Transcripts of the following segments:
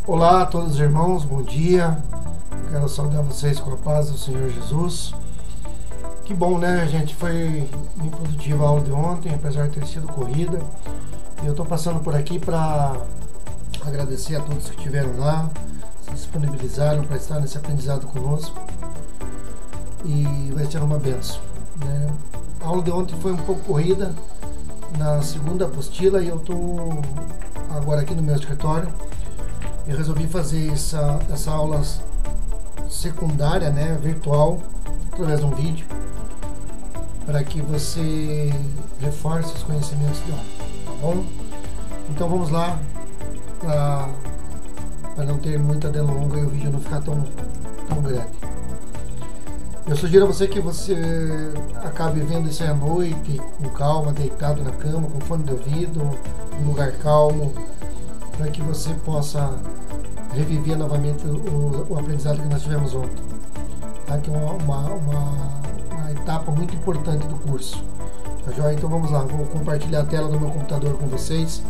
Olá a todos os irmãos, bom dia. Quero saudar vocês com a paz do Senhor Jesus. Que bom, né, gente? Foi muito produtiva a aula de ontem, apesar de ter sido corrida. Eu estou passando por aqui para agradecer a todos que estiveram lá, se disponibilizaram para estar nesse aprendizado conosco. E vai ser uma benção, né? A aula de ontem foi um pouco corrida na segunda apostila e eu estou agora aqui no meu escritório. Eu resolvi fazer essa aula secundária, né, virtual, através de um vídeo, para que você reforce os conhecimentos de ontem, tá bom? Então vamos lá, para não ter muita delonga e o vídeo não ficar tão grande. Eu sugiro a você que você acabe vendo isso aí à noite, com calma, deitado na cama, com fone de ouvido, num lugar calmo, para que você possa reviver novamente o aprendizado que nós tivemos ontem. Tá? Que é uma etapa muito importante do curso. Tá, joia? Então vamos lá, vou compartilhar a tela do meu computador com vocês,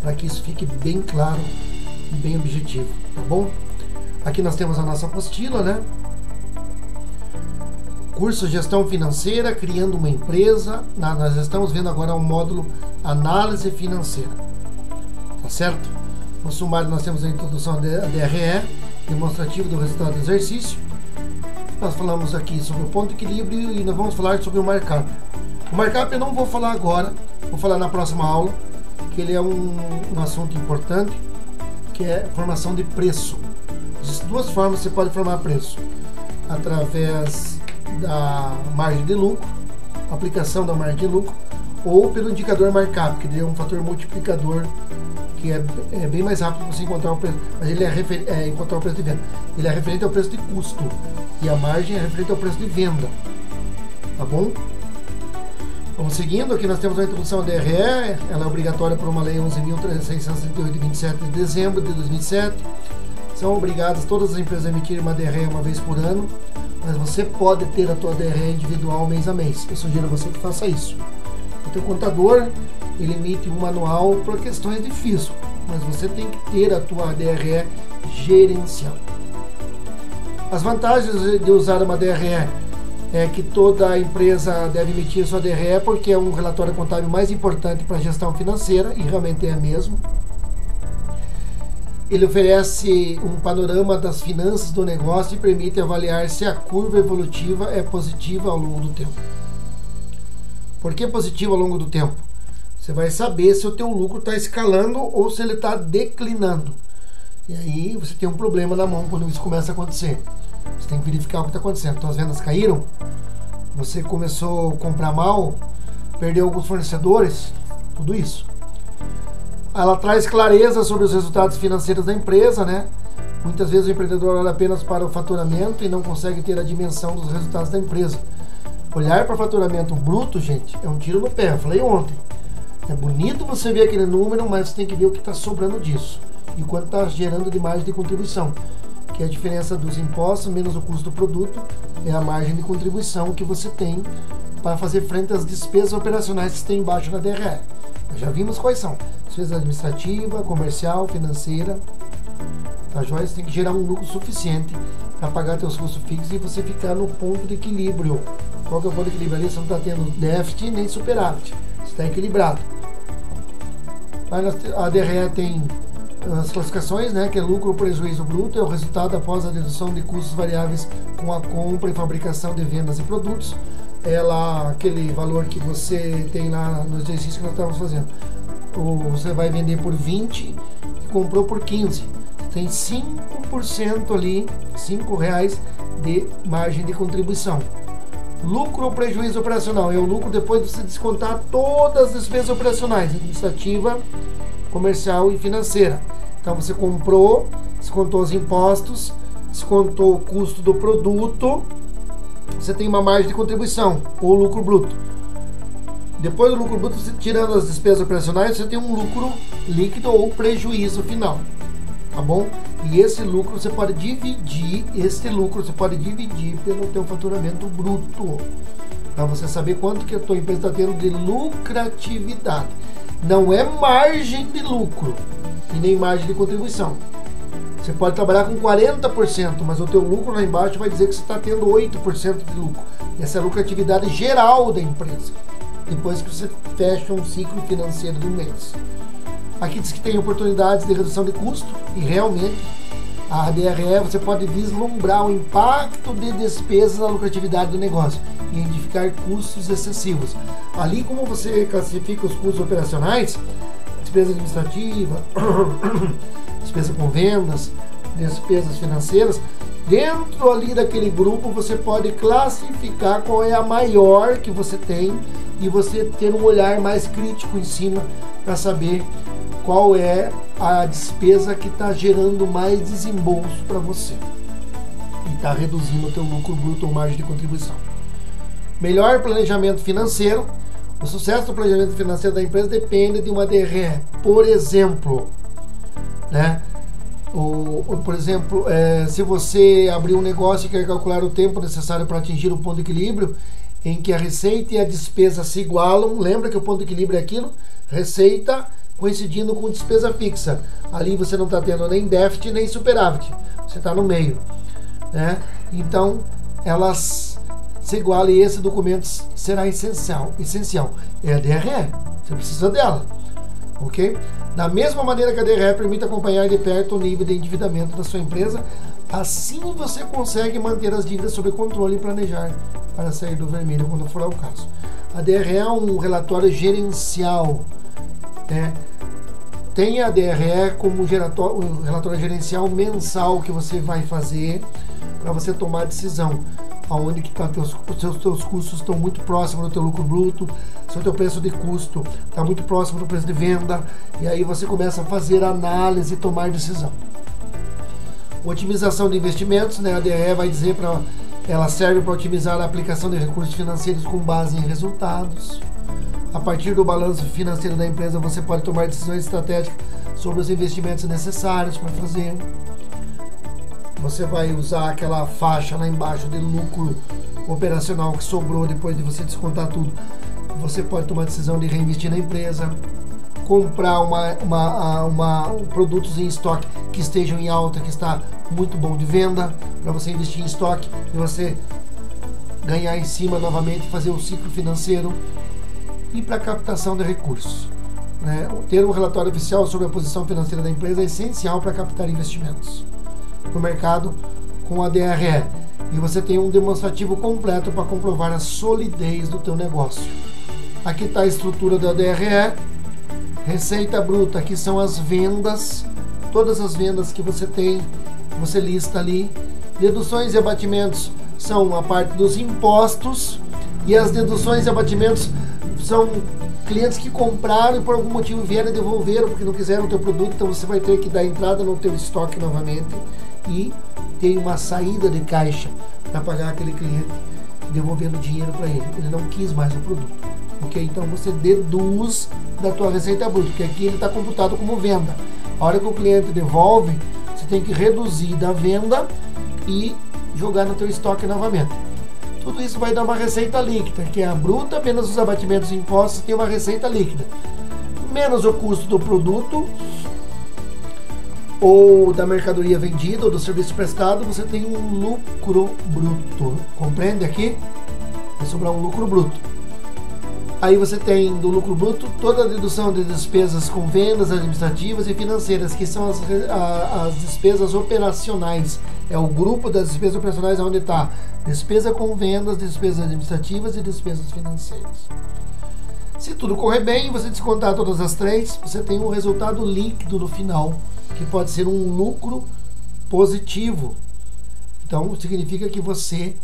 para que isso fique bem claro e bem objetivo, tá bom? Aqui nós temos a nossa apostila, né? Curso Gestão Financeira, criando uma empresa. Nós estamos vendo agora o módulo Análise Financeira, tá certo? No sumário nós temos a introdução à DRE, demonstrativo do resultado do exercício. Nós falamos aqui sobre o ponto de equilíbrio e nós vamos falar sobre o markup. O markup eu não vou falar agora, vou falar na próxima aula, que ele é um assunto importante, que é formação de preço. Existem duas formas que você pode formar preço: através da margem de lucro, aplicação da margem de lucro, ou pelo indicador markup, que é um fator multiplicador que é bem mais rápido para você encontrar o preço, mas ele encontrar o preço de venda. Ele é referente ao preço de custo e a margem é referente ao preço de venda, tá bom? Vamos seguindo. Aqui nós temos a introdução à DRE, ela é obrigatória por uma lei 11.638 de 27 de dezembro de 2007. São obrigadas todas as empresas a emitirem uma DRE uma vez por ano, mas você pode ter a tua DRE individual mês a mês. Eu sugiro a você que faça isso. O teu contador, ele emite um manual para questões de fisco, mas você tem que ter a tua DRE gerencial. As vantagens de usar uma DRE é que toda empresa deve emitir sua DRE, porque é um relatório contábil mais importante para a gestão financeira, e realmente é mesmo. Ele oferece um panorama das finanças do negócio e permite avaliar se a curva evolutiva é positiva ao longo do tempo. Por que positiva ao longo do tempo? Você vai saber se o teu lucro está escalando ou se ele está declinando. E aí você tem um problema na mão quando isso começa a acontecer. Você tem que verificar o que está acontecendo. Então as vendas caíram, você começou a comprar mal, perdeu alguns fornecedores, tudo isso. Ela traz clareza sobre os resultados financeiros da empresa, né? Muitas vezes o empreendedor olha apenas para o faturamento e não consegue ter a dimensão dos resultados da empresa. Olhar para o faturamento bruto, gente, é um tiro no pé. Eu falei ontem. É bonito você ver aquele número, mas você tem que ver o que está sobrando disso e quanto está gerando de margem de contribuição, que é a diferença dos impostos menos o custo do produto, é a margem de contribuição que você tem para fazer frente às despesas operacionais que tem embaixo na DRE. Nós já vimos quais são: despesa administrativa, comercial, financeira. Tá joia? Você tem que gerar um lucro suficiente para pagar seus custos fixos e você ficar no ponto de equilíbrio. Qual que é o ponto de equilíbrio ali? Você não está tendo déficit nem superávit. Você está equilibrado. A DRE tem as classificações, né, que é lucro ou prejuízo bruto, é o resultado após a dedução de custos variáveis com a compra e fabricação de vendas e produtos. É lá aquele valor que você tem lá no exercício que nós estávamos fazendo. Você vai vender por 20 e comprou por 15. Tem 5% ali, R$5 de margem de contribuição. Lucro ou prejuízo operacional é o lucro depois de você descontar todas as despesas operacionais, administrativa, comercial e financeira. Então você comprou, descontou os impostos, descontou o custo do produto, você tem uma margem de contribuição ou lucro bruto. Depois do lucro bruto, você, tirando as despesas operacionais, você tem um lucro líquido ou prejuízo final. Tá bom? E esse lucro você pode dividir, pelo teu faturamento bruto, para você saber quanto que a tua empresa está tendo de lucratividade. Não é margem de lucro e nem margem de contribuição. Você pode trabalhar com 40%, mas o teu lucro lá embaixo vai dizer que você está tendo 8% de lucro. Essa é a lucratividade geral da empresa, depois que você fecha um ciclo financeiro de um mês. Aqui diz que tem oportunidades de redução de custo, e realmente a DRE você pode vislumbrar o impacto de despesas na lucratividade do negócio e identificar custos excessivos. Ali, como você classifica os custos operacionais, despesa administrativa, despesa com vendas, despesas financeiras, dentro ali daquele grupo você pode classificar qual é a maior que você tem e você ter um olhar mais crítico em cima para saber qual é a despesa que está gerando mais desembolso para você e está reduzindo o teu lucro bruto ou margem de contribuição. Melhor planejamento financeiro. O sucesso do planejamento financeiro da empresa depende de uma DRE. Por exemplo, né? Por exemplo, se você abrir um negócio e quer calcular o tempo necessário para atingir o ponto de equilíbrio, em que a receita e a despesa se igualam, lembra que o ponto de equilíbrio é aquilo? Receita coincidindo com despesa fixa. Ali você não está tendo nem déficit nem superávit, você está no meio, né? Então, elas se igualam e esse documento será essencial. É a DRE, você precisa dela, ok? Da mesma maneira que a DRE permite acompanhar de perto o nível de endividamento da sua empresa, assim você consegue manter as dívidas sob controle e planejar para sair do vermelho quando for ao caso. A DRE é um relatório gerencial, né? Tem a DRE como um relatório gerencial mensal que você vai fazer para você tomar decisão. Aonde que os teus custos estão muito próximos do teu lucro bruto, se o teu preço de custo está muito próximo do preço de venda, e aí você começa a fazer análise e tomar decisão. Otimização de investimentos, né? A DRE vai dizer ela serve para otimizar a aplicação de recursos financeiros com base em resultados. A partir do balanço financeiro da empresa, você pode tomar decisões estratégicas sobre os investimentos necessários para fazer. Você vai usar aquela faixa lá embaixo de lucro operacional que sobrou depois de você descontar tudo. Você pode tomar a decisão de reinvestir na empresa, comprar produtos em estoque que estejam em alta, que está muito bom de venda, para você investir em estoque e você ganhar em cima novamente, fazer um ciclo financeiro. E para captação de recursos, né? Ter um relatório oficial sobre a posição financeira da empresa é essencial para captar investimentos no mercado com a DRE. E você tem um demonstrativo completo para comprovar a solidez do teu negócio. Aqui está a estrutura da DRE. Receita bruta, aqui são as vendas, todas as vendas que você tem, você lista ali. Deduções e abatimentos são a parte dos impostos, e as deduções e abatimentos são clientes que compraram e por algum motivo vieram e devolveram porque não quiseram o teu produto, então você vai ter que dar entrada no teu estoque novamente e ter uma saída de caixa para pagar aquele cliente, devolvendo o dinheiro para ele. Ele não quis mais o produto, ok? Então você deduz da tua receita bruta, porque aqui ele está computado como venda. A hora que o cliente devolve, você tem que reduzir da venda e jogar no teu estoque novamente. Tudo isso vai dar uma receita líquida, que é a bruta, menos os abatimentos e impostos, tem uma receita líquida. Menos o custo do produto, ou da mercadoria vendida, ou do serviço prestado, você tem um lucro bruto. Compreende aqui? Vai sobrar um lucro bruto. Aí você tem do lucro bruto toda a dedução de despesas com vendas administrativas e financeiras, que são as despesas operacionais. É o grupo das despesas operacionais onde está despesa com vendas, despesas administrativas e despesas financeiras. Se tudo correr bem e você descontar todas as três, você tem um resultado líquido no final, que pode ser um lucro positivo. Então, significa que você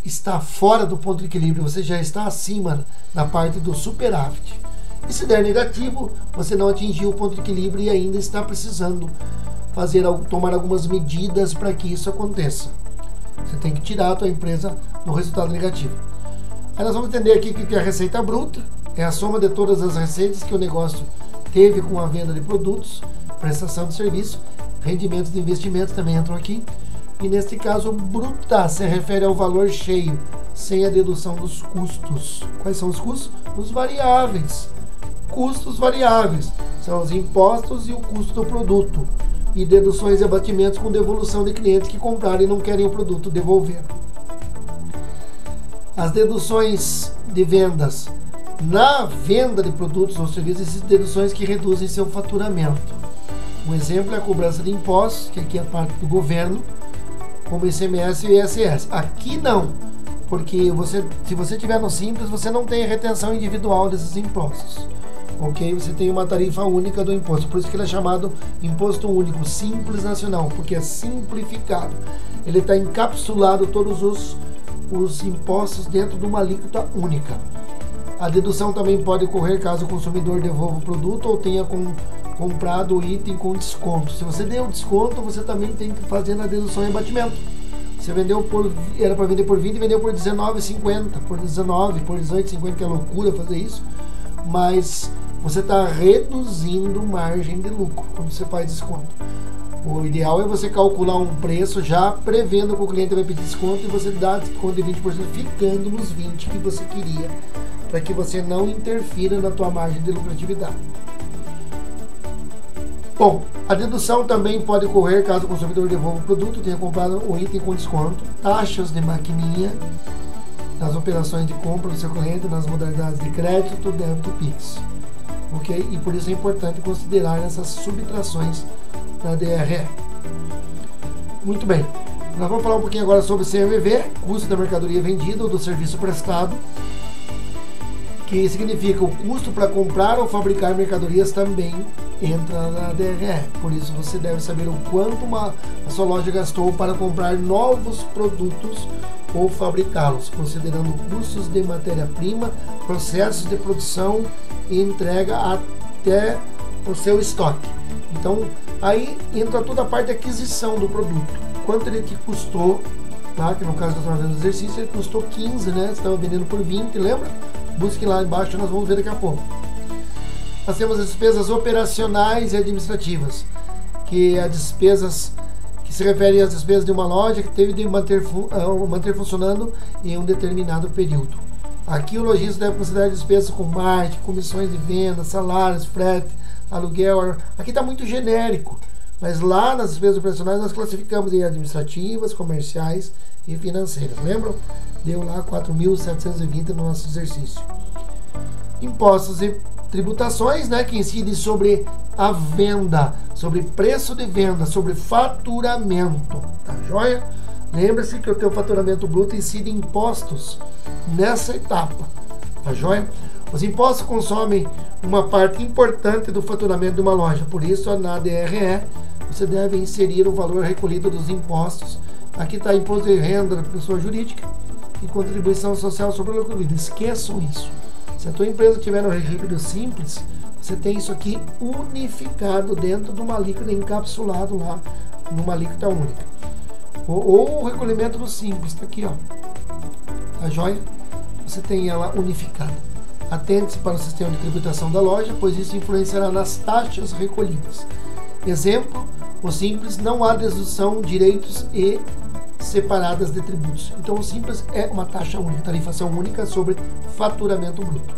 está fora do ponto de equilíbrio, você já está acima na parte do superávit. E se der negativo, você não atingiu o ponto de equilíbrio e ainda está precisando tomar algumas medidas para que isso aconteça. Você tem que tirar a tua empresa no resultado negativo. Aí nós vamos entender aqui o que é a receita bruta. É a soma de todas as receitas que o negócio teve com a venda de produtos, prestação de serviço, rendimentos de investimentos também entram aqui. E neste caso, bruta se refere ao valor cheio, sem a dedução dos custos. Quais são os custos? Os variáveis. Custos variáveis são os impostos e o custo do produto. e deduções e abatimentos com devolução de clientes que compraram e não querem o produto devolver. As deduções de vendas na venda de produtos ou serviços, existem deduções que reduzem seu faturamento. Um exemplo é a cobrança de impostos, que aqui é parte do governo, como ICMS e ISS. Aqui não, porque se você tiver no Simples, você não tem retenção individual desses impostos. Ok? Você tem uma tarifa única do imposto, por isso que ele é chamado Imposto Único, Simples Nacional, porque é simplificado. Ele está encapsulado todos os impostos dentro de uma alíquota única. A dedução também pode ocorrer caso o consumidor devolva o produto ou tenha comprado o item com desconto. Se você deu desconto, você também tem que fazer na dedução e abatimento. Você era para vender por 20 e vendeu por R$19,50, por 19, por 18,50, que é loucura fazer isso, mas você está reduzindo margem de lucro quando você faz desconto. O ideal é você calcular um preço já prevendo que o cliente vai pedir desconto e você dá desconto de 20%, ficando nos 20% que você queria, para que você não interfira na tua margem de lucratividade. Bom, a dedução também pode ocorrer caso o consumidor devolva o produto, tenha comprado o item com desconto, taxas de maquininha nas operações de compra do seu cliente, nas modalidades de crédito, débito e Pix. Ok? E por isso é importante considerar essas subtrações na DRE. Muito bem, nós vamos falar um pouquinho agora sobre CMV, custo da mercadoria vendida ou do serviço prestado, que significa o custo para comprar ou fabricar mercadorias também entra na DRE. Por isso você deve saber o quanto a sua loja gastou para comprar novos produtos ou fabricá-los, considerando custos de matéria-prima, processos de produção e entrega até o seu estoque. Então, aí entra toda a parte de aquisição do produto. Quanto ele te custou, tá? Que no caso que eu estava fazendo o exercício, ele custou 15, né? Você estava vendendo por 20, lembra? Busque lá embaixo, nós vamos ver daqui a pouco. Nós temos as despesas operacionais e administrativas, que as despesas que se referem às despesas de uma loja que teve de manter funcionando em um determinado período. Aqui o lojista deve considerar despesas com marketing, comissões de venda, salários, frete, aluguel. Aqui está muito genérico, mas lá nas despesas operacionais nós classificamos em administrativas, comerciais e financeiras. Lembram? Deu lá 4.720 no nosso exercício. Impostos e tributações, né, que incidem sobre a venda, sobre preço de venda, sobre faturamento. Tá joia? Lembre-se que o teu faturamento bruto incide em impostos nessa etapa. Tá joia? Os impostos consomem uma parte importante do faturamento de uma loja. Por isso, na DRE, você deve inserir o valor recolhido dos impostos. Aqui está imposto de renda da pessoa jurídica e contribuição social sobre o lucro líquido. Esqueçam isso. Se a tua empresa tiver no regime do Simples, você tem isso aqui unificado dentro de uma alíquota, encapsulado lá numa alíquota única. Ou o recolhimento do Simples, está aqui, ó. A joia, você tem ela unificada. Atente-se para o sistema de tributação da loja, pois isso influenciará nas taxas recolhidas. Exemplo, o Simples não há dedução, direitos e separadas de tributos. Então o Simples é uma taxa única, tarifação única sobre faturamento bruto.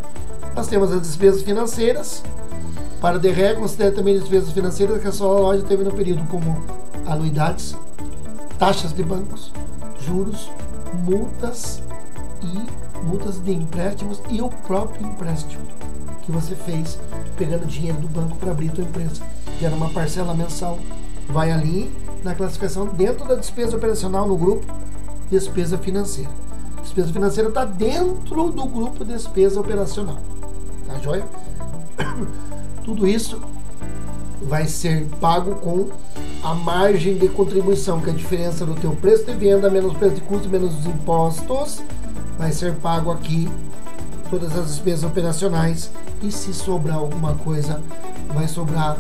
Nós temos as despesas financeiras. Para a DRE, considere também as despesas financeiras que a sua loja teve no período, como anuidades, taxas de bancos, juros, multas de empréstimos e o próprio empréstimo que você fez pegando dinheiro do banco para abrir a tua empresa, que era uma parcela mensal. Vai ali na classificação dentro da despesa operacional no grupo despesa financeira. Despesa financeira está dentro do grupo despesa operacional. Tá joia? Tudo isso vai ser pago com a margem de contribuição, que é a diferença do teu preço de venda menos o preço de custo menos os impostos. Vai ser pago aqui todas as despesas operacionais, e se sobrar alguma coisa, vai sobrar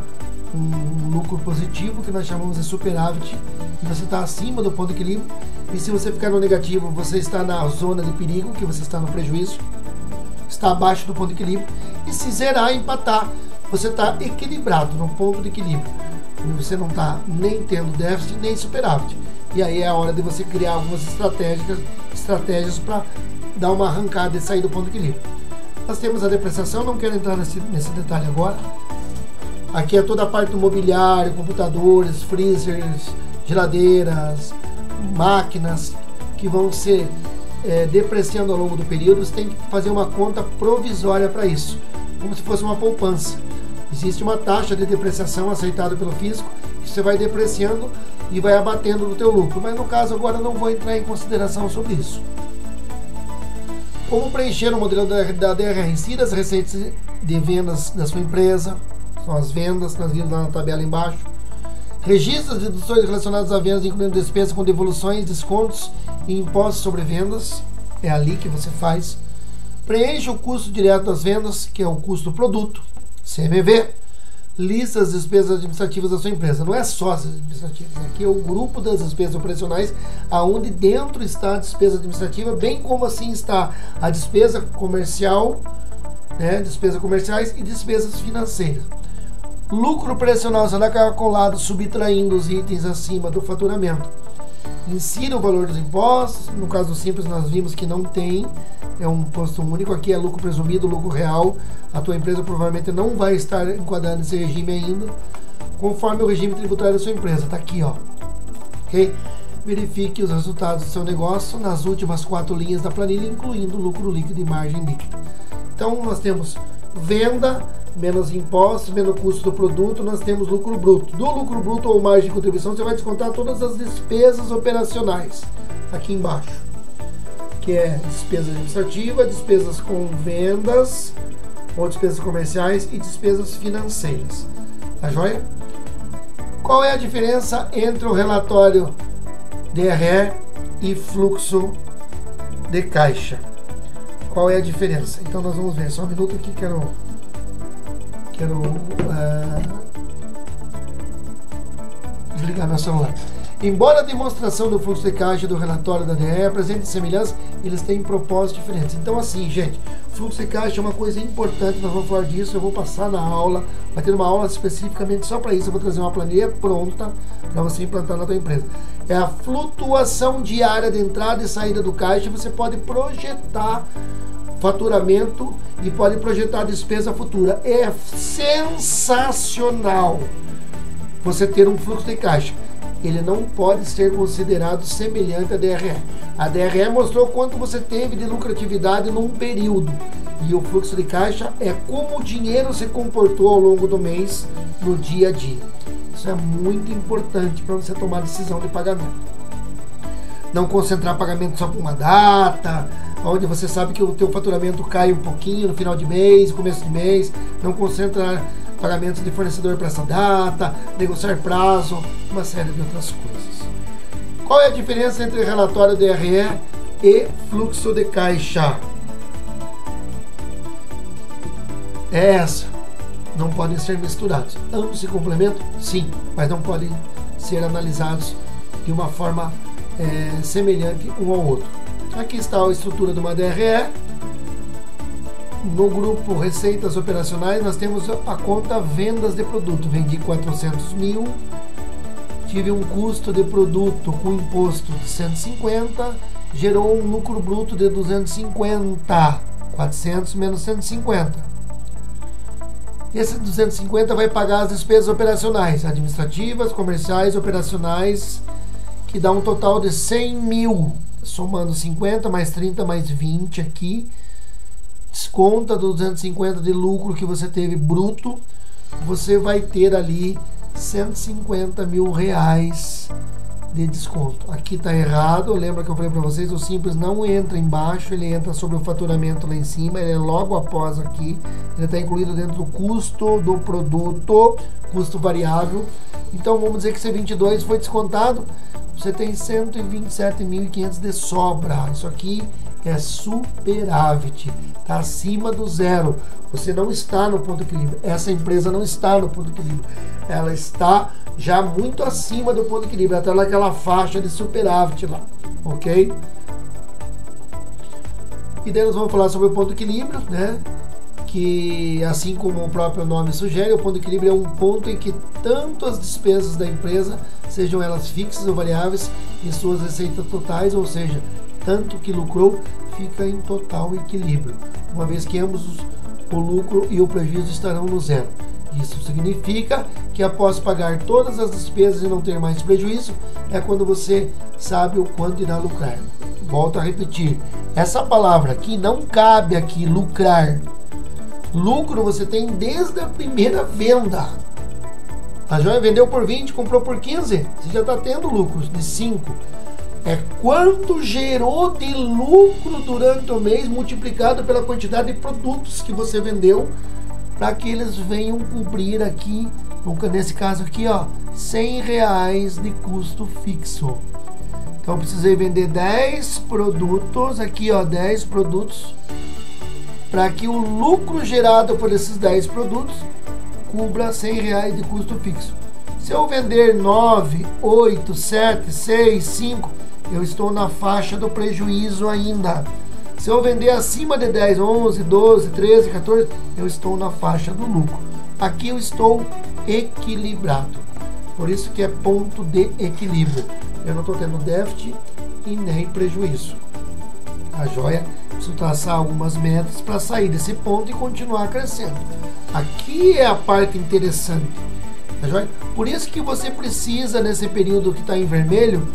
um lucro positivo, que nós chamamos de superávit, e você está acima do ponto de equilíbrio. E se você ficar no negativo, você está na zona de perigo, que você está no prejuízo, está abaixo do ponto de equilíbrio. E se zerar, empatar, você está equilibrado, no ponto de equilíbrio. Você não está nem tendo déficit, nem superávit. E aí é a hora de você criar algumas estratégias para dar uma arrancada e sair do ponto de equilíbrio. Nós temos a depreciação, não quero entrar nesse detalhe agora. Aqui é toda a parte do mobiliário, computadores, freezers, geladeiras, máquinas que vão ser depreciando ao longo do período. Você tem que fazer uma conta provisória para isso, como se fosse uma poupança. Existe uma taxa de depreciação aceitada pelo fisco, que você vai depreciando e vai abatendo no teu lucro. Mas no caso agora não vou entrar em consideração sobre isso. Como preencher o modelo da DRE? Insira as receitas de vendas da sua empresa, são as vendas, nós vimos lá na tabela embaixo. Registra as deduções relacionadas a vendas, incluindo despesas com devoluções, descontos e impostos sobre vendas. É ali que você faz. Preencha o custo direto das vendas, que é o custo do produto, CMV. Lista as despesas administrativas da sua empresa. Não é só as administrativas, aqui é o grupo das despesas operacionais, aonde dentro está a despesa administrativa, bem como assim está a despesa comercial, né, despesas comerciais e despesas financeiras. Lucro operacional será calculado subtraindo os itens acima do faturamento. Insira o valor dos impostos. No caso do Simples nós vimos que não tem, é um imposto único. Aqui é lucro presumido, lucro real. A tua empresa provavelmente não vai estar enquadrada nesse regime ainda, conforme o regime tributário da sua empresa. Está aqui, ó. Ok? Verifique os resultados do seu negócio nas últimas 4 linhas da planilha, incluindo lucro líquido e margem líquida. Então nós temos venda menos impostos, menos custo do produto, nós temos lucro bruto. Do lucro bruto ou margem de contribuição, você vai descontar todas as despesas operacionais aqui embaixo, que é despesa administrativa, despesas com vendas ou despesas comerciais e despesas financeiras. Tá joia? Qual é a diferença entre o relatório DRE e fluxo de caixa? Qual é a diferença? Então nós vamos ver. Só um minuto aqui, quero desligar meu celular. Embora a demonstração do fluxo de caixa e do relatório da DRE apresente semelhança, eles têm propósitos diferentes. Então assim, gente, fluxo de caixa é uma coisa importante, nós vamos falar disso, eu vou passar na aula, vai ter uma aula especificamente só para isso, eu vou trazer uma planilha pronta para você implantar na tua empresa. É a flutuação diária de entrada e saída do caixa, você pode projetar faturamento e pode projetar despesa futura. É sensacional você ter um fluxo de caixa. Ele não pode ser considerado semelhante à DRE. A DRE mostrou quanto você teve de lucratividade num período. E o fluxo de caixa é como o dinheiro se comportou ao longo do mês, no dia a dia. Isso é muito importante para você tomar decisão de pagamento. Não concentrar pagamento só por uma data, onde você sabe que o teu faturamento cai um pouquinho no final de mês, começo de mês. Não concentrar pagamentos de fornecedor para essa data, negociar prazo, uma série de outras coisas. Qual é a diferença entre relatório DRE e fluxo de caixa? É essa. Não podem ser misturados. Ambos se complementam? Sim, mas não podem ser analisados de uma forma semelhante um ao outro. Aqui está a estrutura de uma DRE. No grupo Receitas Operacionais, nós temos a conta Vendas de Produto. Vendi 400 mil, tive um custo de produto com imposto de 150, gerou um lucro bruto de 250. 400 menos 150. Esse 250 vai pagar as despesas operacionais, administrativas, comerciais, operacionais, que dá um total de 100 mil. Somando 50 mais 30 mais 20 aqui, desconta do 250 de lucro que você teve bruto, você vai ter ali 150 mil reais de desconto. Aqui está errado, lembra que eu falei para vocês, o Simples não entra embaixo, ele entra sobre o faturamento lá em cima, ele é logo após aqui, ele está incluído dentro do custo do produto, custo variável. Então vamos dizer que C22 foi descontado, você tem 127.500 de sobra. Isso aqui é superávit, está acima do zero. Você não está no ponto de equilíbrio. Essa empresa não está no ponto de equilíbrio. Ela está já muito acima do ponto de equilíbrio, até naquela faixa de superávit lá, ok? E daí nós vamos falar sobre o ponto de equilíbrio, né? Que, assim como o próprio nome sugere, o ponto de equilíbrio é um ponto em que tanto as despesas da empresa, sejam elas fixas ou variáveis, e suas receitas totais, ou seja, tanto que lucrou, fica em total equilíbrio, uma vez que ambos o lucro e o prejuízo estarão no zero. Isso significa que após pagar todas as despesas e não ter mais prejuízo, é quando você sabe o quanto irá lucrar. Volto a repetir, essa palavra aqui não cabe aqui, lucrar. Lucro você tem desde a primeira venda. A joia vendeu por 20, comprou por 15, você já está tendo lucros de 5. É quanto gerou de lucro durante o mês multiplicado pela quantidade de produtos que você vendeu, para que eles venham cobrir aqui, nesse caso aqui, ó, R$100 de custo fixo. Então eu precisei vender 10 produtos, aqui ó, 10 produtos, para que o lucro gerado por esses 10 produtos cubra R$100 de custo fixo. Se eu vender 9, 8, 7, 6, 5, eu estou na faixa do prejuízo ainda. Se eu vender acima de 10, 11, 12, 13, 14, eu estou na faixa do lucro. Aqui eu estou equilibrado. Por isso que é ponto de equilíbrio. Eu não estou tendo déficit e nem prejuízo. A joia, preciso traçar algumas metas para sair desse ponto e continuar crescendo. Aqui é a parte interessante. A joia? Por isso que você precisa, nesse período que está em vermelho,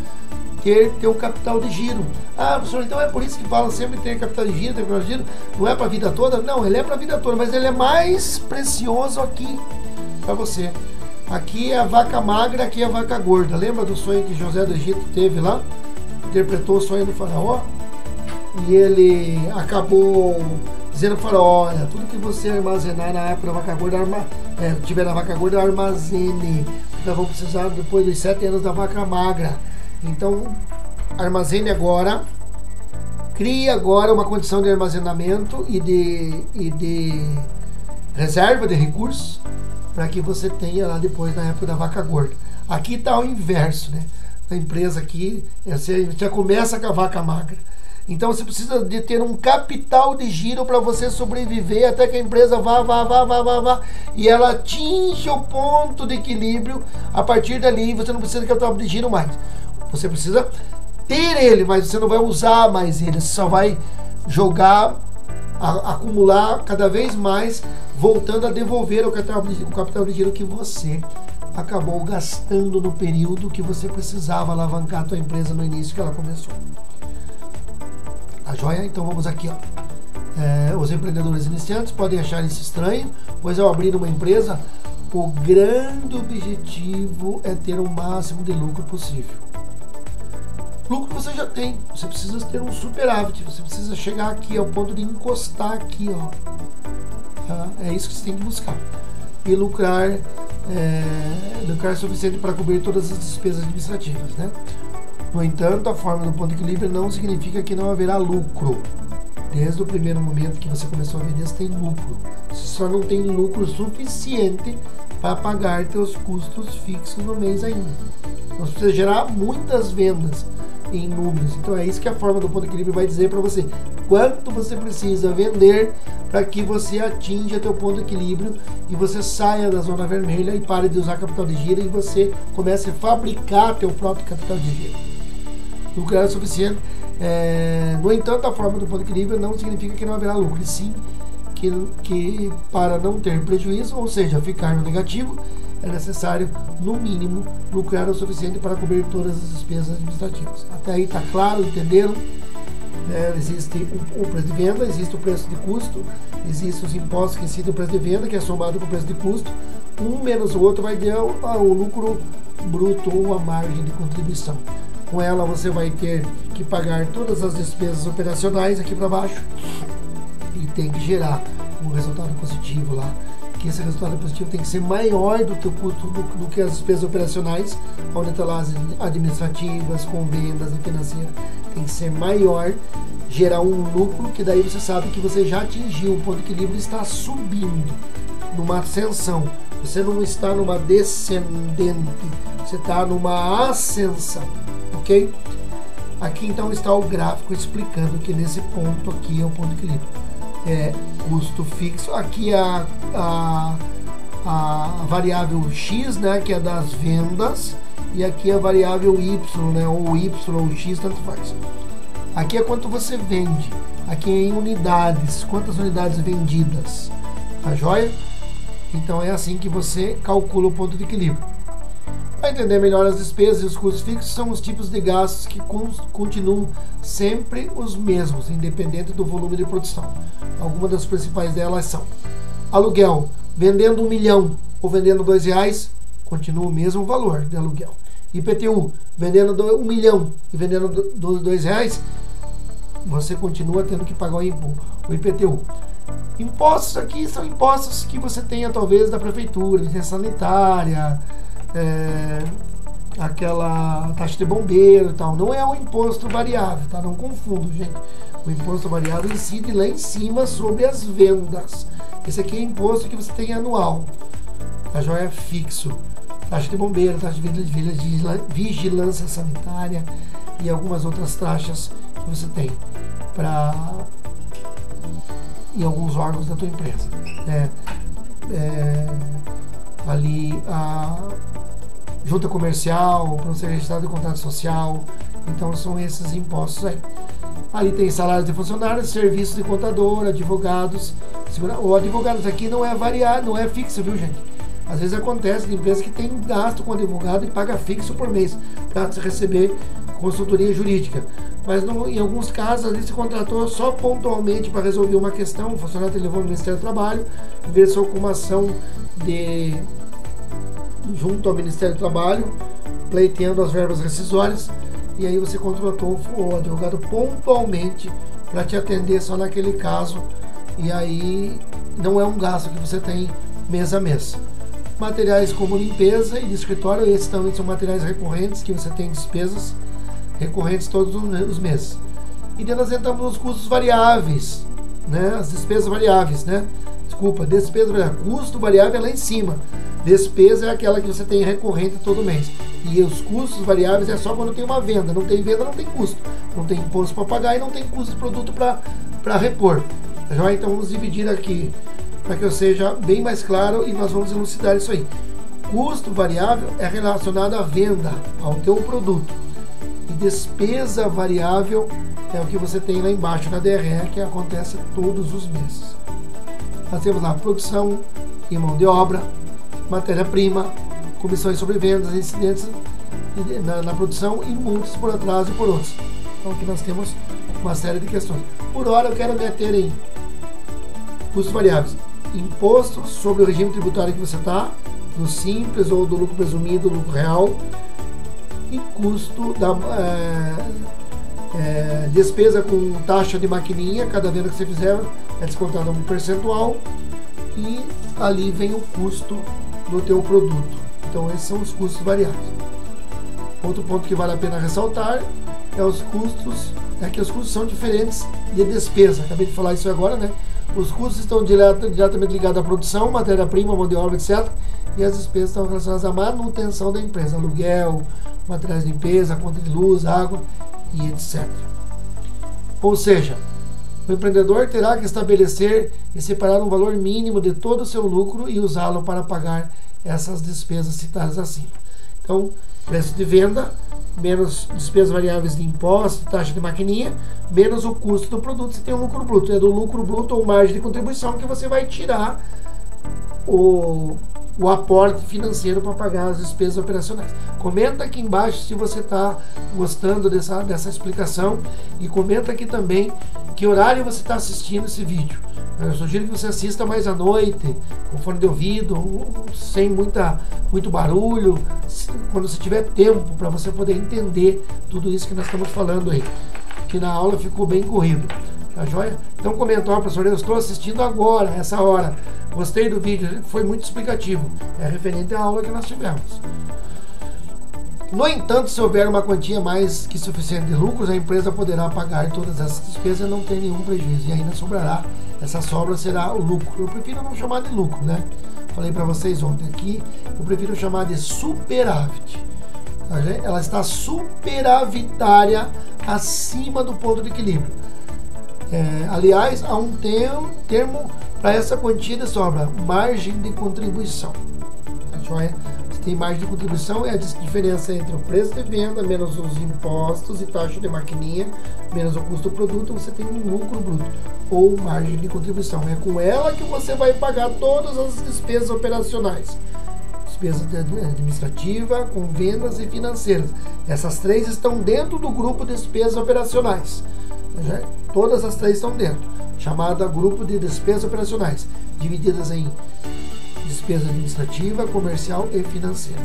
ter um capital de giro. Ah, professor, então é por isso que falam sempre ter capital de giro, não é para a vida toda? Não, ele é para a vida toda, mas ele é mais precioso aqui para você. Aqui é a vaca magra, aqui é a vaca gorda. Lembra do sonho que José do Egito teve lá? Interpretou o sonho do faraó e ele acabou dizendo para o faraó: olha, tudo que você armazenar na época da vaca gorda, tiver na vaca gorda, armazene. Nós vamos precisar depois dos 7 anos da vaca magra. Então, armazene agora, crie agora uma condição de armazenamento e de reserva de recursos para que você tenha lá depois na época da vaca gorda. Aqui está o inverso, né? A empresa aqui, você já começa com a vaca magra. Então, você precisa de ter um capital de giro para você sobreviver até que a empresa vá e ela atinja o ponto de equilíbrio. A partir dali, você não precisa de capital de giro mais. Você precisa ter ele, mas você não vai usar mais ele. Você só vai jogar, acumular cada vez mais, voltando a devolver o capital de giro que você acabou gastando no período que você precisava alavancar a tua empresa no início que ela começou. A joia? Então vamos aqui, ó. Os empreendedores iniciantes podem achar isso estranho, pois ao abrir uma empresa, o grande objetivo é ter o máximo de lucro possível. Lucro você já tem, você precisa ter um superávit, você precisa chegar aqui ao ponto de encostar aqui, ó. Tá? É isso que você tem que buscar. E lucrar é suficiente para cobrir todas as despesas administrativas, né? No entanto, a forma do ponto de equilíbrio não significa que não haverá lucro. Desde o primeiro momento que você começou a vender, você tem lucro. Você só não tem lucro suficiente para pagar seus custos fixos no mês ainda. Você precisa gerar muitas vendas em números. Então é isso que a forma do ponto de equilíbrio vai dizer para você. Quanto você precisa vender para que você atinja teu ponto de equilíbrio e você saia da zona vermelha e pare de usar capital de giro e você comece a fabricar teu próprio capital de giro. Lucrar é suficiente. No entanto, a forma do ponto de equilíbrio não significa que não haverá lucro, e sim que para não ter prejuízo, ou seja, ficar no negativo, é necessário, no mínimo, lucrar o suficiente para cobrir todas as despesas administrativas. Até aí está claro, entenderam? Existe o preço de venda, existe o preço de custo, existem os impostos que incidem no preço de venda, que é somado com o preço de custo. Um menos o outro vai dar o lucro bruto ou a margem de contribuição. Com ela você vai ter que pagar todas as despesas operacionais aqui para baixo e tem que gerar um resultado positivo lá, que esse resultado positivo tem que ser maior do teu custo do que as despesas operacionais, onde está lá as administrativas, com vendas e financeira, tem que ser maior, gerar um lucro, que daí você sabe que você já atingiu o ponto de equilíbrio e está subindo, numa ascensão. Você não está numa descendente, você está numa ascensão, ok? Aqui então está o gráfico explicando que nesse ponto aqui é o ponto de equilíbrio. Custo fixo, aqui a variável X, né, que é das vendas, e aqui a variável Y, né, ou Y ou X, tanto faz. Aqui é quanto você vende, aqui é em unidades, quantas unidades vendidas, tá joia? Então é assim que você calcula o ponto de equilíbrio. Para entender melhor as despesas e os custos fixos, são os tipos de gastos que continuam sempre os mesmos, independente do volume de produção. Algumas das principais delas são: aluguel, vendendo 1 milhão ou vendendo R$2, continua o mesmo valor de aluguel. IPTU, vendendo 1 milhão e vendendo R$2, você continua tendo que pagar o IPTU. Impostos aqui são impostos que você tenha talvez da prefeitura, licença sanitária, aquela taxa de bombeiro e tal. Não é um imposto variável, tá? Não confundo, gente. O imposto variável incide lá em cima sobre as vendas. Esse aqui é imposto que você tem anual. A joia é fixo. Taxa de bombeiro, taxa de vigilância sanitária e algumas outras taxas que você tem em alguns órgãos da tua empresa. Ali a junta comercial, para você registrar de contrato social. Então são esses impostos aí. Ali tem salários de funcionários, serviços de contador, advogados. O advogados aqui não é variável, não é fixo, viu, gente? Às vezes acontece de empresa que tem gasto com advogado e paga fixo por mês para receber consultoria jurídica. Mas em alguns casos ali se contratou só pontualmente para resolver uma questão. O funcionário te levou no Ministério do Trabalho, versou com uma ação junto ao Ministério do Trabalho, pleiteando as verbas rescisórias, e aí você contratou o advogado pontualmente para te atender só naquele caso, e aí não é um gasto que você tem mês a mês. Materiais como limpeza e de escritório, esses também são materiais recorrentes que você tem despesas recorrentes todos os meses. E daí nós entramos nos custos variáveis, né? As despesas variáveis, né? Desculpa, despesa variável. Custo variável é lá em cima. Despesa é aquela que você tem recorrente todo mês. E os custos variáveis é só quando tem uma venda. Não tem venda, não tem custo. Não tem imposto para pagar e não tem custo de produto para repor. Já, então vamos dividir aqui para que eu seja bem mais claro e nós vamos elucidar isso aí. Custo variável é relacionado à venda, ao teu produto. E despesa variável é o que você tem lá embaixo na DRE, que acontece todos os meses. Nós temos lá produção e mão de obra, matéria-prima, comissões sobre vendas, incidentes na produção e multas por atraso e por outros. Então aqui nós temos uma série de questões. Por hora eu quero meter em custos variáveis: imposto sobre o regime tributário que você está, do simples ou do lucro presumido, do lucro real, e custo da despesa com taxa de maquininha. Cada venda que você fizer é descontado um percentual, e ali vem o custo do teu produto. Então esses são os custos variáveis. Outro ponto que vale a pena ressaltar é os custos, que os custos são diferentes de despesa. Acabei de falar isso agora, né? Os custos estão diretamente ligados à produção, matéria-prima, mão de obra, etc. E as despesas estão relacionadas à manutenção da empresa, aluguel, materiais de limpeza, conta de luz, água e etc. Ou seja, o empreendedor terá que estabelecer e separar um valor mínimo de todo o seu lucro e usá-lo para pagar essas despesas citadas acima. Então, preço de venda, menos despesas variáveis de imposto, taxa de maquininha, menos o custo do produto. Você tem um lucro bruto. É do lucro bruto ou margem de contribuição que você vai tirar o aporte financeiro para pagar as despesas operacionais. Comenta aqui embaixo se você está gostando dessa explicação, e comenta aqui também que horário você está assistindo esse vídeo. Eu sugiro que você assista mais à noite, com fone de ouvido, sem muito barulho, quando você tiver tempo, para você poder entender tudo isso que nós estamos falando aí, que na aula ficou bem corrido. Tá joia? Então comenta: ó, professor, eu estou assistindo agora, essa hora. Gostei do vídeo, foi muito explicativo. É referente à aula que nós tivemos. No entanto, se houver uma quantia mais que suficiente de lucros, a empresa poderá pagar todas essas despesas e não ter nenhum prejuízo. E ainda sobrará, essa sobra será o lucro. Eu prefiro não chamar de lucro, né? Falei para vocês ontem aqui, eu prefiro chamar de superávit. Ela está superavitária, acima do ponto de equilíbrio. Aliás, há um termo para essa quantia de sobra: margem de contribuição. Tá joia? Você Tem margem de contribuição, é a diferença entre o preço de venda, menos os impostos e taxa de maquininha, menos o custo do produto, você tem um lucro bruto, ou margem de contribuição. É com ela que você vai pagar todas as despesas operacionais. Despesa administrativa, com vendas e financeiras. Essas três estão dentro do grupo de despesas operacionais. Todas as três estão dentro, chamada grupo de despesas operacionais, divididas em despesa administrativa, comercial e financeira.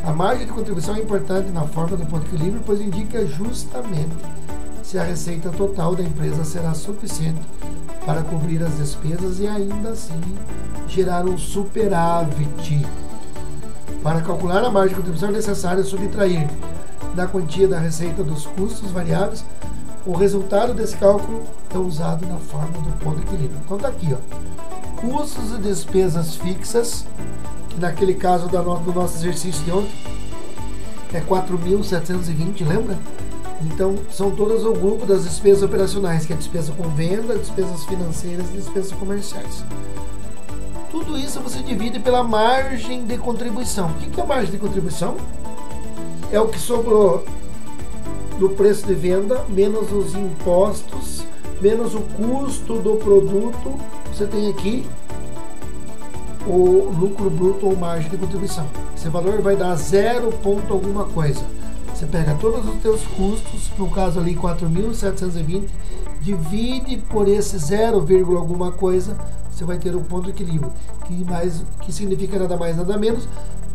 A margem de contribuição é importante na forma do ponto de equilíbrio, pois indica justamente se a receita total da empresa será suficiente para cobrir as despesas e ainda assim gerar um superávit. Para calcular a margem de contribuição é necessário subtrair da quantia da receita dos custos variáveis. O resultado desse cálculo é usado na forma do ponto de equilíbrio. Então está aqui, ó, custos e despesas fixas, que naquele caso do nosso exercício de ontem é 4.720, lembra? Então são todas o grupo das despesas operacionais, que é despesa com venda, despesas financeiras e despesas comerciais. Tudo isso você divide pela margem de contribuição. O que é a margem de contribuição? É o que sobrou do preço de venda, menos os impostos, menos o custo do produto. Você tem aqui o lucro bruto ou margem de contribuição. Esse valor vai dar 0 ponto alguma coisa. Você pega todos os teus custos, no caso ali 4.720, divide por esse 0, alguma coisa, você vai ter um ponto de equilíbrio, que significa nada mais nada menos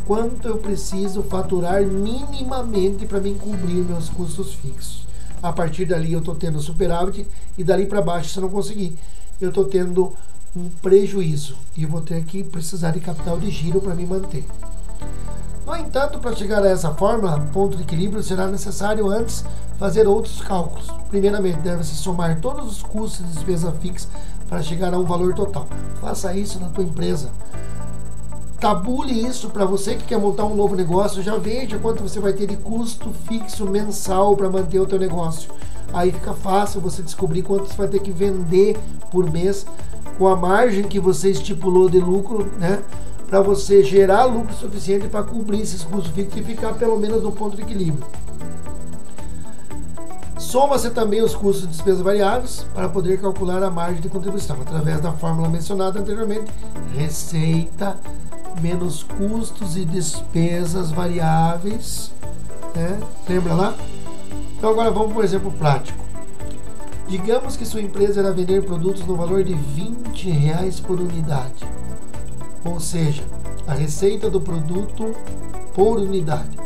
quanto eu preciso faturar minimamente para me cobrir meus custos fixos. A partir dali eu estou tendo superávit e dali para baixo, se eu não conseguir, eu estou tendo um prejuízo e vou ter que precisar de capital de giro para me manter. No entanto, para chegar a essa fórmula, ponto de equilíbrio, será necessário antes fazer outros cálculos. Primeiramente, deve-se somar todos os custos de despesa fixa para chegar a um valor total. Faça isso na tua empresa. Tabule isso para você que quer montar um novo negócio. Já veja quanto você vai ter de custo fixo mensal para manter o teu negócio. Aí fica fácil você descobrir quanto você vai ter que vender por mês com a margem que você estipulou de lucro, né? Para você gerar lucro suficiente para cobrir esses custos fixos e ficar pelo menos no ponto de equilíbrio. Soma-se também os custos de despesas variáveis para poder calcular a margem de contribuição, através da fórmula mencionada anteriormente, receita menos custos e despesas variáveis, né? Lembra lá? Então agora vamos para um exemplo prático. Digamos que sua empresa irá vender produtos no valor de R$20 por unidade. Ou seja, a receita do produto por unidade.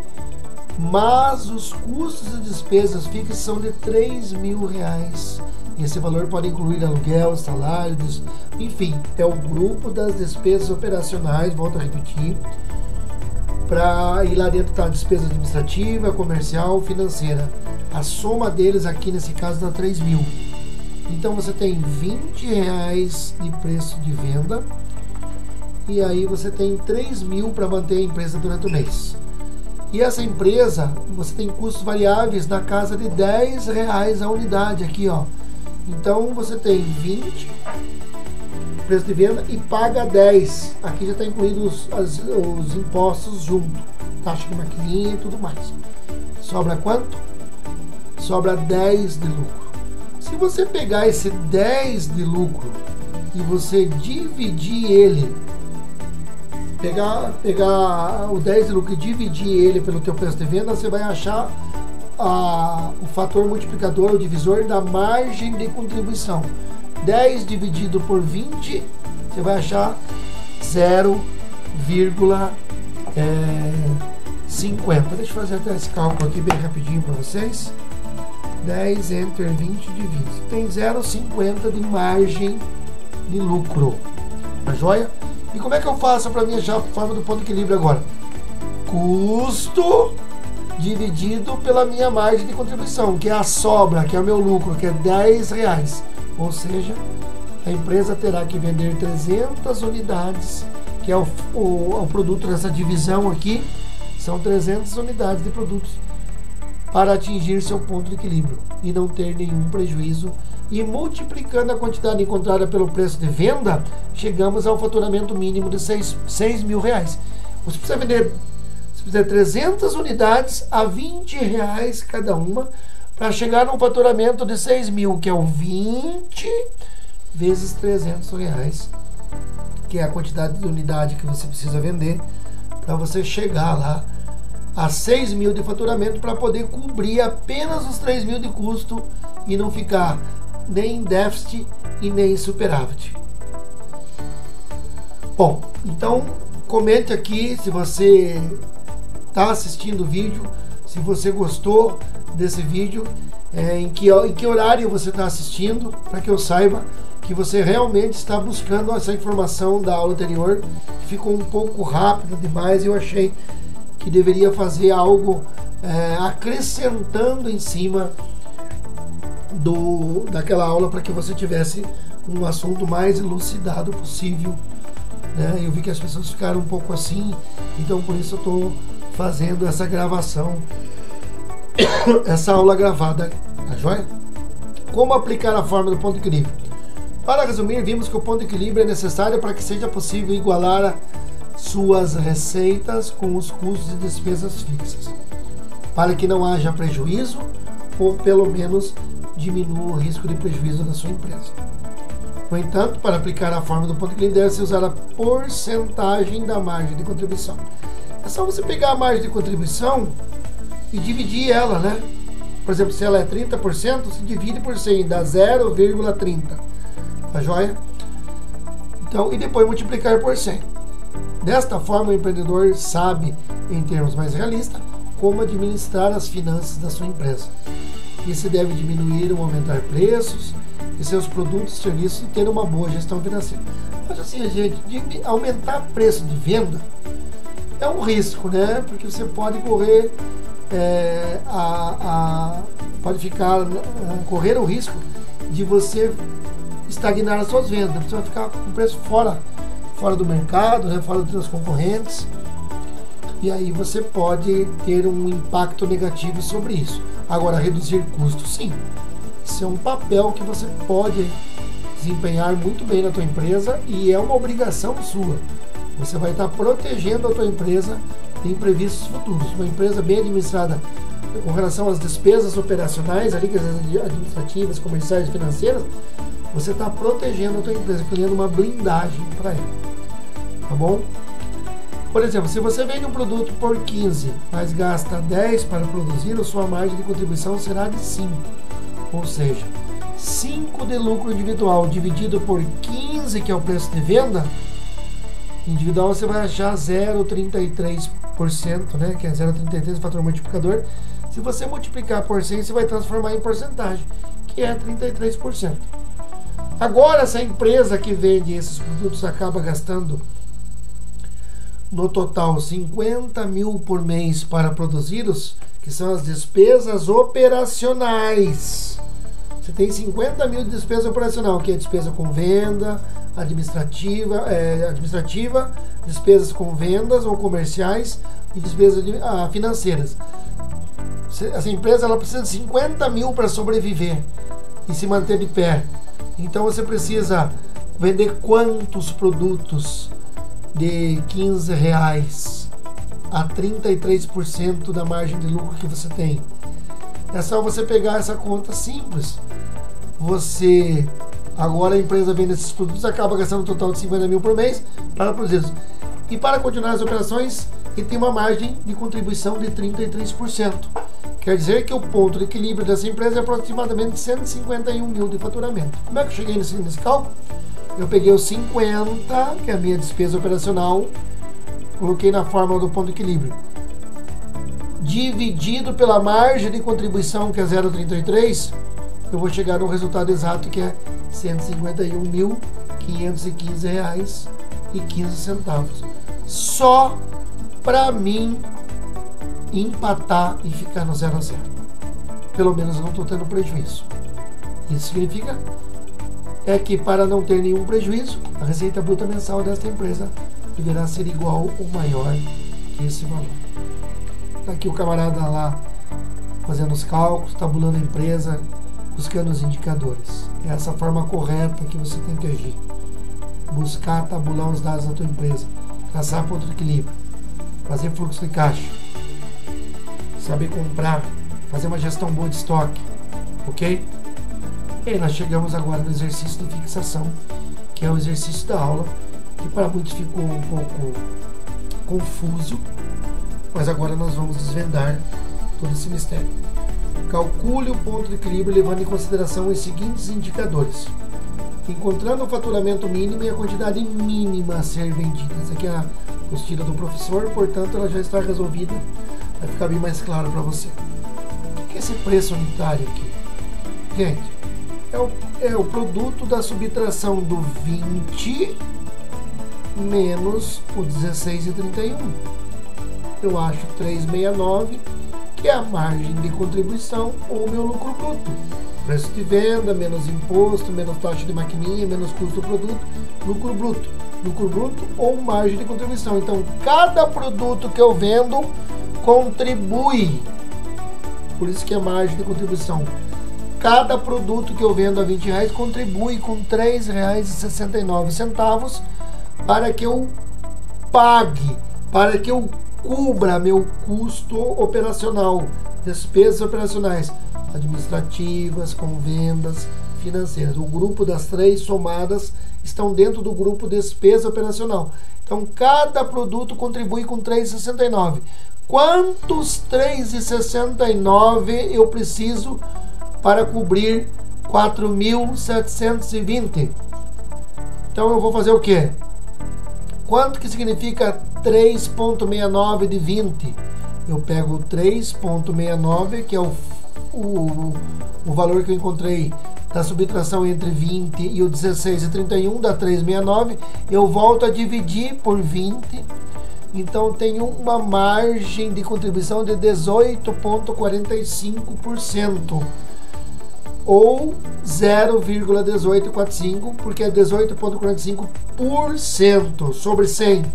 Mas os custos e despesas fixas são de R$3.000. Esse valor pode incluir aluguel, salários, enfim, é o grupo das despesas operacionais, volto a repetir. E lá dentro está a despesa administrativa, comercial, financeira. A soma deles aqui nesse caso dá R$3.000. Então você tem R$20 de preço de venda. E aí você tem R$3.000 para manter a empresa durante o mês. E essa empresa, você tem custos variáveis na casa de R$10 a unidade aqui, ó. Então você tem 20 preço de venda e paga 10. Aqui já está incluído os impostos junto, taxa de maquininha e tudo mais. Sobra quanto? Sobra 10 de lucro. Se você pegar esse 10 de lucro e você dividir ele, pegar o 10 de lucro e dividir ele pelo teu preço de venda, você vai achar o fator multiplicador, o divisor da margem de contribuição. 10 dividido por 20, você vai achar 0,50. Deixa eu fazer até esse cálculo aqui bem rapidinho para vocês. 10 entre 20 de 20. Tem 0,50 de margem de lucro. Tá joia? E como é que eu faço para mim achar a forma do ponto de equilíbrio agora? Custo dividido pela minha margem de contribuição, que é a sobra, que é o meu lucro, que é R$10. Ou seja, a empresa terá que vender 300 unidades, que é o produto dessa divisão aqui, são 300 unidades de produtos, para atingir seu ponto de equilíbrio e não ter nenhum prejuízo. E multiplicando a quantidade encontrada pelo preço de venda, chegamos ao faturamento mínimo de R$6.000. Você precisa vender Você precisa de 300 unidades a R$20 cada uma para chegar num faturamento de 6 mil, que é o 20 vezes R$300, que é a quantidade de unidade que você precisa vender para você chegar lá a 6 mil de faturamento, para poder cobrir apenas os 3 mil de custo e não ficar nem em déficit e nem em superávit. Bom, então comente aqui se você está assistindo o vídeo, se você gostou desse vídeo, em que horário você está assistindo, para que eu saiba que você realmente está buscando essa informação da aula anterior, que ficou um pouco rápido demais. Eu achei que deveria fazer algo acrescentando em cima daquela aula, para que você tivesse um assunto mais elucidado possível, né? Eu vi que as pessoas ficaram um pouco assim, então por isso eu estou fazendo essa gravação, essa aula gravada, tá joia? Como aplicar a fórmula do ponto de equilíbrio? Para resumir, vimos que o ponto de equilíbrio é necessário para que seja possível igualar suas receitas com os custos e despesas fixas, para que não haja prejuízo, ou pelo menos diminua o risco de prejuízo da sua empresa. No entanto, para aplicar a fórmula do ponto de equilíbrio, deve-se usar a porcentagem da margem de contribuição. É só você pegar a margem de contribuição e dividir ela, né? Por exemplo, se ela é 30%, se divide por 100, dá 0,30. Tá joia? Então, e depois multiplicar por 100. Desta forma, o empreendedor sabe, em termos mais realistas, como administrar as finanças da sua empresa. E se deve diminuir ou aumentar preços de seus produtos e serviços e ter uma boa gestão financeira. Mas assim, gente, de aumentar preço de venda é um risco, né? Porque você pode correr correr o risco de você estagnar as suas vendas. Você vai ficar com o preço fora do mercado, né? Fora dos seus concorrentes. E aí você pode ter um impacto negativo sobre isso. Agora, reduzir custos, sim. Isso é um papel que você pode desempenhar muito bem na tua empresa e é uma obrigação sua. Você vai estar protegendo a tua empresa de imprevistos futuros. Uma empresa bem administrada com relação às despesas operacionais, ali, administrativas, comerciais e financeiras, você está protegendo a tua empresa, criando uma blindagem para ela. Tá bom? Por exemplo, se você vende um produto por 15, mas gasta 10 para produzir, a sua margem de contribuição será de 5. Ou seja, 5 de lucro individual dividido por 15, que é o preço de venda, individual você vai achar 0,33%, né? Que é 0,33 o fator multiplicador. Se você multiplicar por 100, você vai transformar em porcentagem, que é 33%. Agora, se a empresa que vende esses produtos acaba gastando no total 50 mil por mês para produzi-los, que são as despesas operacionais. Você tem 50 mil de despesa operacional, que é despesa com venda, administrativa, despesas com vendas ou comerciais e despesas financeiras. Essa empresa ela precisa de 50 mil para sobreviver e se manter de pé. Então você precisa vender quantos produtos de R$15 a 33% da margem de lucro que você tem? É só você pegar essa conta simples. Você agora, a empresa vende esses produtos, acaba gastando um total de 50 mil por mês para produzir. E para continuar as operações, ele tem uma margem de contribuição de 33%. Quer dizer que o ponto de equilíbrio dessa empresa é aproximadamente 151 mil de faturamento. Como é que eu cheguei nesse cálculo? Eu peguei os 50, que é a minha despesa operacional, coloquei na fórmula do ponto de equilíbrio, dividido pela margem de contribuição, que é 0,33, eu vou chegar no resultado exato, que é R$151.515,15. Só para mim empatar e ficar no 0 a 0. Pelo menos eu não estou tendo prejuízo. Isso significa que para não ter nenhum prejuízo, a receita bruta mensal desta empresa deverá ser igual ou maior que esse valor. Está aqui o camarada lá fazendo os cálculos, tabulando a empresa, buscando os indicadores. É essa forma correta que você tem que agir. Buscar tabular os dados da tua empresa, traçar ponto de equilíbrio. fazer fluxo de caixa, saber comprar, fazer uma gestão boa de estoque, ok? E nós chegamos agora no exercício de fixação, que é o exercício da aula, que para muitos ficou um pouco confuso, mas agora nós vamos desvendar todo esse mistério. Calcule o ponto de equilíbrio levando em consideração os seguintes indicadores: encontrando o faturamento mínimo e a quantidade mínima a ser vendida. Essa aqui é a apostila do professor, portanto ela já está resolvida, vai ficar bem mais claro para você. O que é esse preço unitário aqui? Gente, é o produto da subtração do 20 menos o 16,31. Eu acho 3,69, que é a margem de contribuição ou o meu lucro bruto. Preço de venda, menos imposto, menos taxa de maquininha, menos custo do produto, lucro bruto. Lucro bruto ou margem de contribuição. Então, cada produto que eu vendo contribui. Por isso que é margem de contribuição. Cada produto que eu vendo a R$20 contribui com R$3,69 para que eu pague, para que eu cubra meu custo operacional, despesas operacionais, administrativas, com vendas, financeiras. O grupo das três somadas estão dentro do grupo despesa operacional. Então, cada produto contribui com R$3,69. Quantos R$3,69 eu preciso para cobrir 4.720? Então, eu vou fazer o quê? Quanto que significa 3,69 de 20? Eu pego o 3,69, que é o valor que eu encontrei da subtração entre 20 e o 16,31, dá 3,69. Eu volto a dividir por 20. Então, tenho uma margem de contribuição de 18,45%. Ou 0,1845, porque é 18,45% sobre 100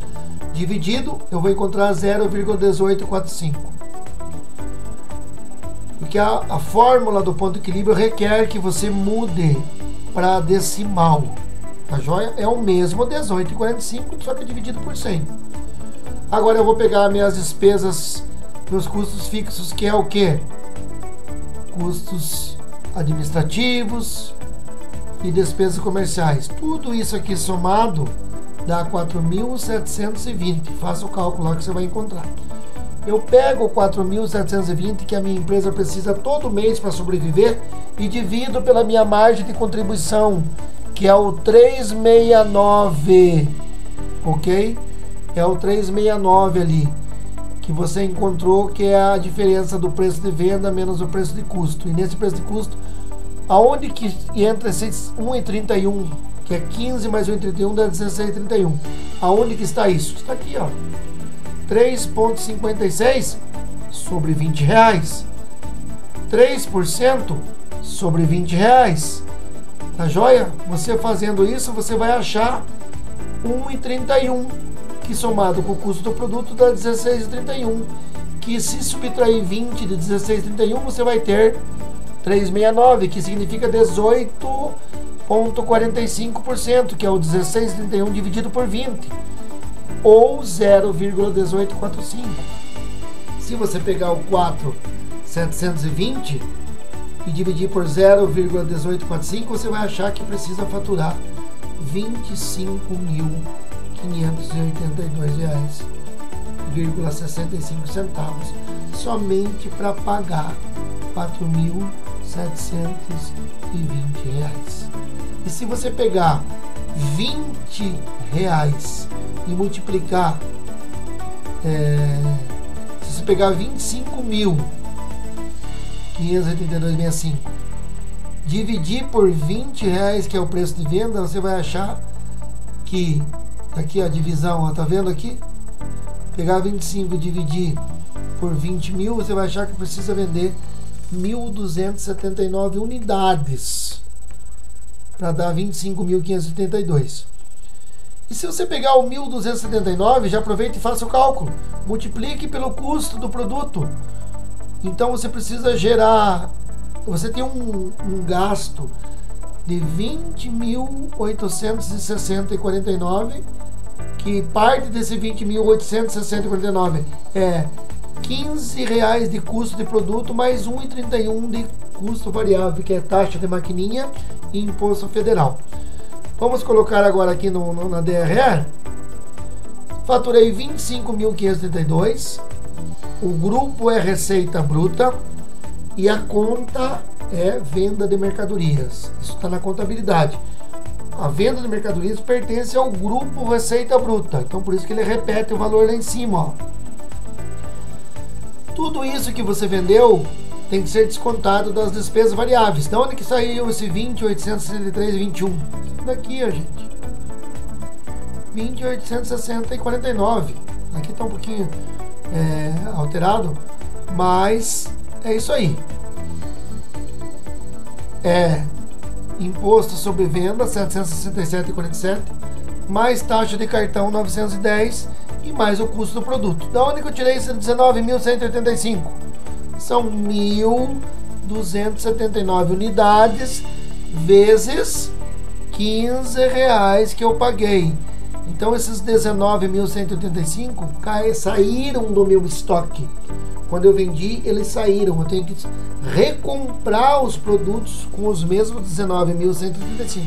dividido, eu vou encontrar 0,1845. Porque a fórmula do ponto de equilíbrio requer que você mude para decimal. Tá joia? É o mesmo 18,45, só que dividido por 100. Agora eu vou pegar minhas despesas, meus custos fixos, que é o quê? Custos administrativos e despesas comerciais. Tudo isso aqui somado dá 4.720. Faça o cálculo lá que você vai encontrar. Eu pego 4.720 que a minha empresa precisa todo mês para sobreviver e divido pela minha margem de contribuição, que é o 369, ok? É o 369 ali que você encontrou, que é a diferença do preço de venda menos o preço de custo. E nesse preço de custo, aonde que entra esses 1,31, que é 15 mais 1,31 dá 16,31. Aonde que está isso? Está aqui, ó. 3,56 sobre R$20. 3% sobre R$20. Tá joia? Você fazendo isso, você vai achar 1,31, que somado com o custo do produto dá 16,31, que se subtrair 20 de 16,31, você vai ter 3,69, que significa 18,45%, que é o 16,31 dividido por 20, ou 0,1845. Se você pegar o 4.720 e dividir por 0,1845, você vai achar que precisa faturar R$25.582,65 somente para pagar R$4.720. E se você pegar R$20 e multiplicar, se você pegar 25.582,65, dividir por R$20, que é o preço de venda, você vai achar que, aqui a divisão, ó, tá vendo aqui? Pegar 25 e dividir por 20.000, você vai achar que precisa vender 1.279 unidades para dar 25.582. E se você pegar o 1.279, já aproveita e faça o cálculo. Multiplique pelo custo do produto. Então você precisa gerar, você tem um gasto de 20.860,49, que parte desse 20.860,49 é R$15 de custo de produto mais R$1,31 de custo variável, que é taxa de maquininha e imposto federal. Vamos colocar agora aqui na DRE. Faturei 25.532. O grupo é receita bruta e a conta é venda de mercadorias. Isso está na contabilidade. A venda de mercadorias pertence ao grupo receita bruta. Então por isso que ele repete o valor lá em cima, ó. Tudo isso que você vendeu tem que ser descontado das despesas variáveis. De onde que saiu esse 20.863,21? Daqui, ó, gente. 20.860,49. Aqui está um pouquinho alterado, mas é isso aí. Imposto sobre venda 767,47, mais taxa de cartão 910 e mais o custo do produto. Da onde que eu tirei esses 19.185? São 1.279 unidades vezes R$15 que eu paguei. Então esses 19.185 saíram do meu estoque. Quando eu vendi, eles saíram. Eu tenho que recomprar os produtos com os mesmos 19.185.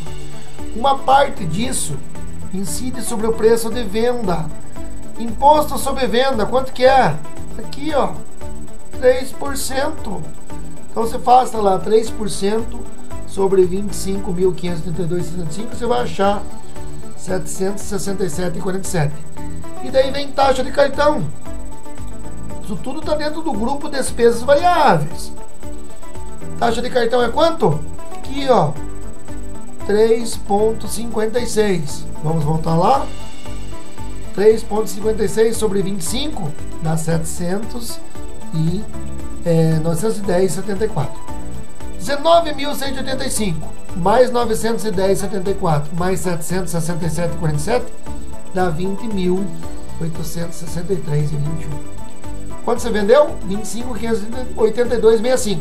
Uma parte disso incide sobre o preço de venda. Imposto sobre venda, quanto que é? Aqui, ó, 3%. Então você faça lá 3% sobre 25.532,65, você vai achar 767,47. E daí vem taxa de cartão. Isso tudo está dentro do grupo despesas variáveis. Taxa de cartão é quanto? Aqui, ó, 3,56. Vamos voltar lá. 3,56 sobre 25 dá 910,74. 19.185 mais 910,74 mais 767,47 dá 20.863,21. Quanto você vendeu? 25.582,65.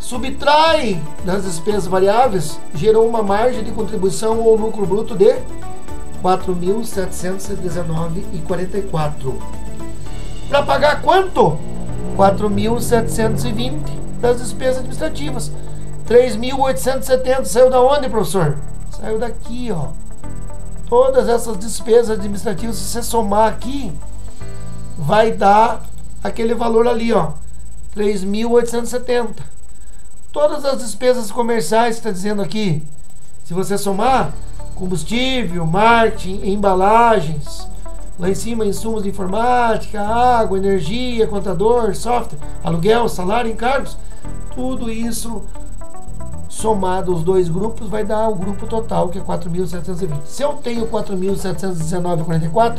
Subtrai das despesas variáveis, gerou uma margem de contribuição ou lucro bruto de 4.719,44. Para pagar quanto? 4.720 das despesas administrativas. 3.870 saiu da onde, professor? Saiu daqui, ó. Todas essas despesas administrativas, se você somar aqui, vai dar aquele valor ali, ó, 3.870. Todas as despesas comerciais, está dizendo aqui, se você somar, combustível, marketing, embalagens, lá em cima insumos de informática, água, energia, contador, software, aluguel, salário, encargos, tudo isso somado os dois grupos vai dar o grupo total, que é 4.720. Se eu tenho 4.719,44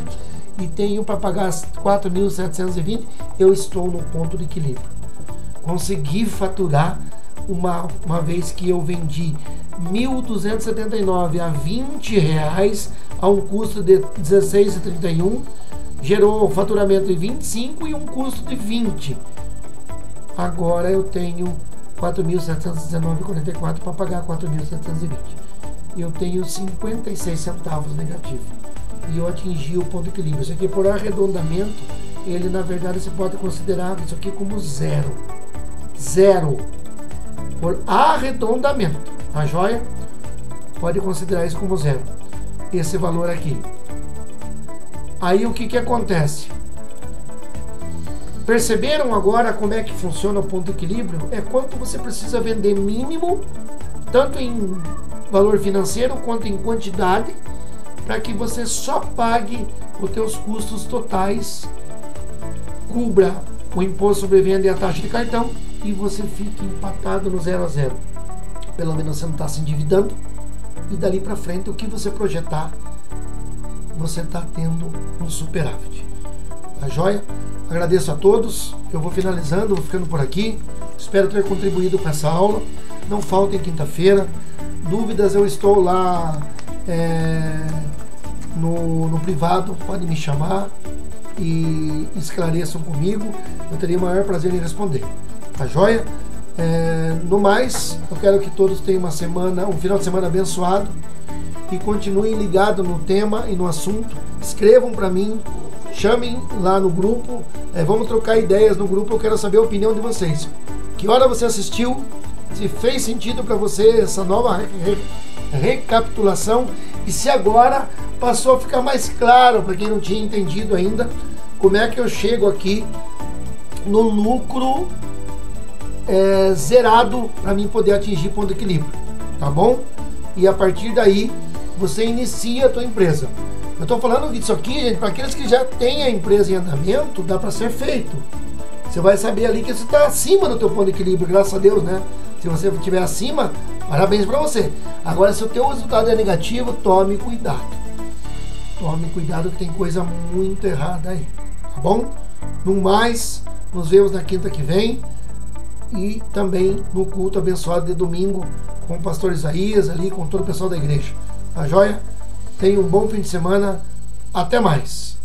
e tenho para pagar 4.720, eu estou no ponto de equilíbrio. Consegui faturar uma vez que eu vendi 1.279 a R$20 a um custo de R$16,31, gerou um faturamento de 25 e um custo de 20. Agora eu tenho 4.719,44 para pagar 4.720. Eu tenho 56 centavos negativo. E eu atingi o ponto de equilíbrio. Isso aqui, por arredondamento, ele na verdade você pode considerar isso aqui como zero. Zero. Por arredondamento. A joia? Pode considerar isso como zero. Esse valor aqui. Aí o que acontece? Perceberam agora como é que funciona o ponto de equilíbrio? É quanto você precisa vender mínimo, tanto em valor financeiro quanto em quantidade, para que você só pague os teus custos totais, cubra o imposto sobre venda e a taxa de cartão e você fique empatado no 0 a 0. Pelo menos você não está se endividando e dali para frente o que você projetar, você está tendo um superávit. Tá joia? Agradeço a todos. Eu vou finalizando, vou ficando por aqui. Espero ter contribuído com essa aula. Não faltem quinta-feira. Dúvidas, eu estou lá no privado. Pode me chamar e esclareçam comigo. Eu teria o maior prazer em responder. Tá joia? No mais, eu quero que todos tenham um final de semana abençoado e continuem ligados no tema e no assunto. Escrevam para mim, chamem lá no grupo, vamos trocar ideias no grupo, eu quero saber a opinião de vocês. Que hora você assistiu? Se fez sentido para você essa nova recapitulação e se agora passou a ficar mais claro para quem não tinha entendido ainda como é que eu chego aqui no lucro zerado para mim poder atingir ponto de equilíbrio, tá bom? E a partir daí você inicia a tua empresa. Eu estou falando disso aqui, gente, para aqueles que já têm a empresa em andamento, dá para ser feito. Você vai saber ali que você está acima do teu ponto de equilíbrio, graças a Deus, né? Se você estiver acima, parabéns para você. Agora, se o teu resultado é negativo, tome cuidado. Tome cuidado que tem coisa muito errada aí, tá bom? No mais, nos vemos na quinta que vem e também no culto abençoado de domingo com o pastor Isaías ali, com todo o pessoal da igreja. Tá joia? Tenha um bom fim de semana. Até mais.